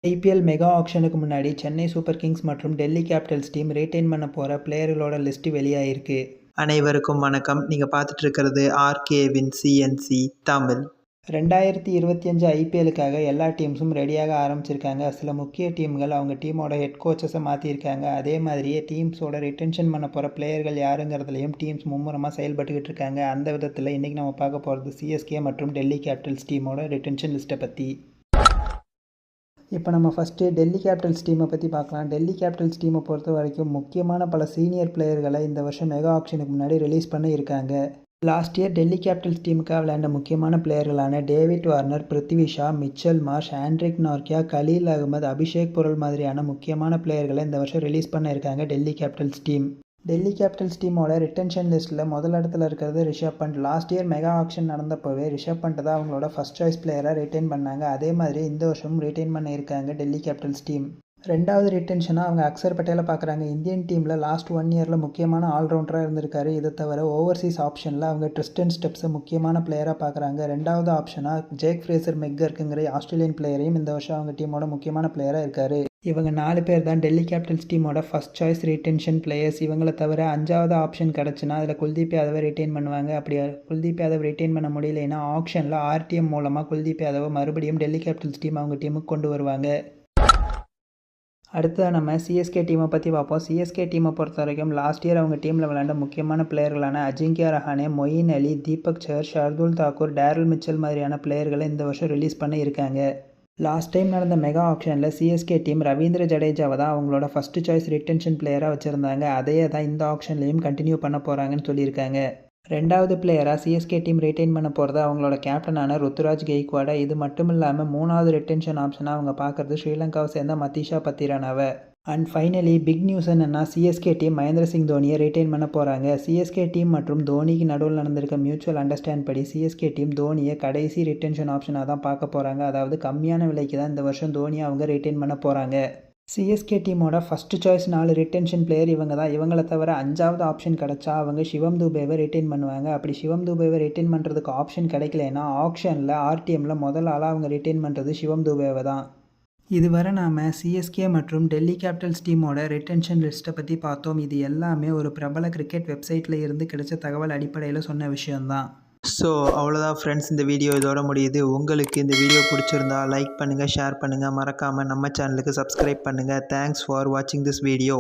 IPL mega ஆக்ஷனுக்கு முன்னாடி Chennai super Kings மற்றும் Delhi Capitals team retain பண்ண போகிற பிளேயர்களோட லிஸ்ட் வெளியாயிருக்கு. அனைவருக்கும் வணக்கம். நீங்கள் பார்த்துட்டு இருக்கிறது ஆர்கேவின் சிஎன்சி தமிழ். 2025 ஐபிஎலுக்காக எல்லா டீம்ஸும் ரெடியாக ஆரம்பிச்சிருக்காங்க. சில முக்கிய டீம்கள் அவங்க டீமோட ஹெட் கோச்சஸை மாற்றிருக்காங்க. அதே மாதிரியே டீம்ஸோட ரிட்டென்ஷன் பண்ண போகிற பிளேயர்கள் யாருங்கிறதுலையும் டீம்ஸ் மும்முரமாக செயல்பட்டுக்கிட்டு இருக்காங்க. அந்த விதத்தில் இன்றைக்கி நம்ம பார்க்க போகிறது சிஎஸ்கே மற்றும் டெல்லி கேபிட்டல்ஸ் டீமோட ரிட்டென்ஷன் லிஸ்ட்டை பற்றி. இப்போ நம்ம ஃபஸ்ட்டு டெல்லி கேபிட்டல்ஸ் டீமை பற்றி பார்க்கலாம். டெல்லி கேபிட்டல்ஸ் டீமை பொறுத்த வரைக்கும் முக்கியமான பல சீனியர் பிளேயர்களை இந்த வருஷம் மெகா ஆக்ஷனுக்கு முன்னாடி ரிலீஸ் பண்ண இருக்காங்க. லாஸ்ட் இயர் டெல்லி கேபிட்டல்ஸ் டீமுக்காக விளையாண்ட முக்கியமான பிளேயர்களான David Warner, Prithvi Shaw, Mitchell Marsh, Anrich Nortje, Khaleel Ahmed, Abhishek Porel மாதிரியான முக்கியமான பிளேயர்களை இந்த வருஷம் ரிலீஸ் பண்ண இருக்காங்க Delhi Capitals team. Delhi Capitals டீமோட ரிட்டென்ஷன் லிஸ்ட்டில் முதல் இடத்துல இருக்கிறது Rishabh Pant. Last year mega auction நடந்தப்போவே ரிஷப் பண்ட் தான் அவங்களோட ஃபர்ஸ்ட் சாய்ஸ் பிளேயராக ரிட்டைன் பண்ணாங்க. அதே மாதிரி இந்த வருஷமும் ரிட்டைன் பண்ண இருக்காங்க டெல்லி கேபிட்டல்ஸ் டீம். ரெண்டாவது ரிட்டென்ஷனாக அவங்க அக்சர் பட்டேலை பார்க்குறாங்க. இந்தியன் டீமில் லாஸ்ட் 1 இயரில் முக்கியமான ஆல்ரவுண்டராக இருந்திருக்காரு. இதை தவிர ஓவர்சீஸ் ஆப்ஷனில் அவங்க ட்ரிஸ்டன் ஸ்டெப்ஸை முக்கியமான பிளேயராக பார்க்குறாங்க. ரெண்டாவது ஆப்ஷனாக ஜேக் ஃப்ரேசர் மெக்கர்க்குங்கிற ஆஸ்திரேலியன் பிளேயரையும் இந்த வருஷம் அவங்க டீமோட முக்கியமான பிளேயராக இருக்கார். இவங்க 4 பேர் தான் டெல்லி கேபிட்டல்ஸ் டீமோட ஃபர்ஸ்ட் சாய்ஸ் ரிட்டென்ஷன் பிளேயர்ஸ். இவங்களை தவிர 5வது ஆப்ஷன் கிடச்சுன்னா அதில் குல்தீப் யாதவை ரிட்டைன் பண்ணுவாங்க. அப்படி குல்தீப் யாதவ் ரிட்டைன் பண்ண முடியலைன்னா ஆப்ஷனில் ஆர்டிஎம் மூலமாக குல்தீப் யாதவை மறுபடியும் டெல்லி கேபிட்டல்ஸ் டீம் அவங்க டீமுக்கு கொண்டு வருவாங்க. அடுத்ததாக நம்ம சிஎஸ்கே டீமை பற்றி பார்ப்போம். சிஎஸ்கே டீமை பொறுத்த வரைக்கும் லாஸ்ட் இயர் அவங்க டீமில் விளையாண்ட முக்கியமான பிளேயர்களான அஜிங்கியா ரஹானே, மொயின் அலி, தீபக் சஹர், ஷர்துல் தாக்கூர், டேரில் மிச்சல் மாதிரியான பிளேயர்களை இந்த வருஷம் ரிலீஸ் பண்ண இருக்காங்க. லாஸ்ட் டைம் நடந்த மெகா ஆக்ஷனில் சிஎஸ்கே டீம் ரவீந்திர ஜடேஜாவை தான் அவங்களோட ஃபர்ஸ்ட் சாய்ஸ் ரிட்டென்ஷன் பிளேயராக வச்சுருந்தாங்க. அதையே தான் இந்த ஆக்ஷன்லேயும் கண்டினியூ பண்ண போகிறாங்கன்னு சொல்லியிருக்காங்க. ரெண்டாவது பிளேயராக சிஎஸ்கே டீம் ரிட்டைன் பண்ண போகிறது அவங்களோட கேப்டனான ருத்துராஜ் கெய்க்வாடை. இது மட்டும் இல்லாமல் 3வது ரிட்டென்ஷன் ஆப்ஷனாக அவங்க பார்க்குறது ஸ்ரீலங்காவை சேர்ந்த மதீஷா பத்திரானாவை. அண்ட் ஃபைனலி பிக் நியூஸ் என்னென்னா சிஎஸ்கே டீம் மகேந்திர சிங் தோனியை ரிட்டைன் பண்ண போகிறாங்க. சிஎஸ்கே டீம் மற்றும் தோனிக்கு நடுவில் நடந்திருக்க மியூச்சுவல் அண்டர்ஸ்டாண்ட் படி சிஎஸ்கே டீம் தோனியை கடைசி ரிட்டென்ஷன் ஆப்ஷனாக தான் பார்க்க போகிறாங்க. அதாவது கம்மியான விலைக்கு தான் இந்த வருஷம் தோனியை அவங்க ரிட்டைன் பண்ண போகிறாங்க. சிஎஸ்கே டீமோட ஃபஸ்ட்டு சாய்ஸ் 4 ரிட்டென்ஷன் பிளேயர் இவங்க தான். இவங்களை தவிர 5வது ஆப்ஷன் கிடச்சா அவங்க சிவம் துபேவை ரிட்டைன் பண்ணுவாங்க. அப்படி சிவம் துபேவை ரிட்டைன் பண்ணுறதுக்கு ஆப்ஷன் கிடைக்கலன்னா ஆப்ஷனில் ஆர்டிஎம்மில் முதல் ஆளாக அவங்க ரிட்டைன் பண்ணுறது சிவம் துபேவை தான். இதுவரை நாம் சிஎஸ்கே மற்றும் டெல்லி கேபிட்டல்ஸ் டீமோட ரிட்டென்ஷன் லிஸ்ட்டை பற்றி பார்த்தோம். இது எல்லாமே ஒரு பிரபல கிரிக்கெட் வெப்சைட்டில் இருந்து கிடைச்ச தகவல் அடிப்படையில் சொன்ன விஷயம்தான். ஸோ அவ்வளோதான் ஃப்ரெண்ட்ஸ், இந்த வீடியோ இதோட முடியுது. உங்களுக்கு இந்த வீடியோ பிடிச்சிருந்தா லைக் பண்ணுங்கள், ஷேர் பண்ணுங்கள், மறக்காமல் நம்ம சேனலுக்கு சப்ஸ்கிரைப் பண்ணுங்கள். தேங்க்ஸ் ஃபார் வாட்சிங் திஸ் வீடியோ.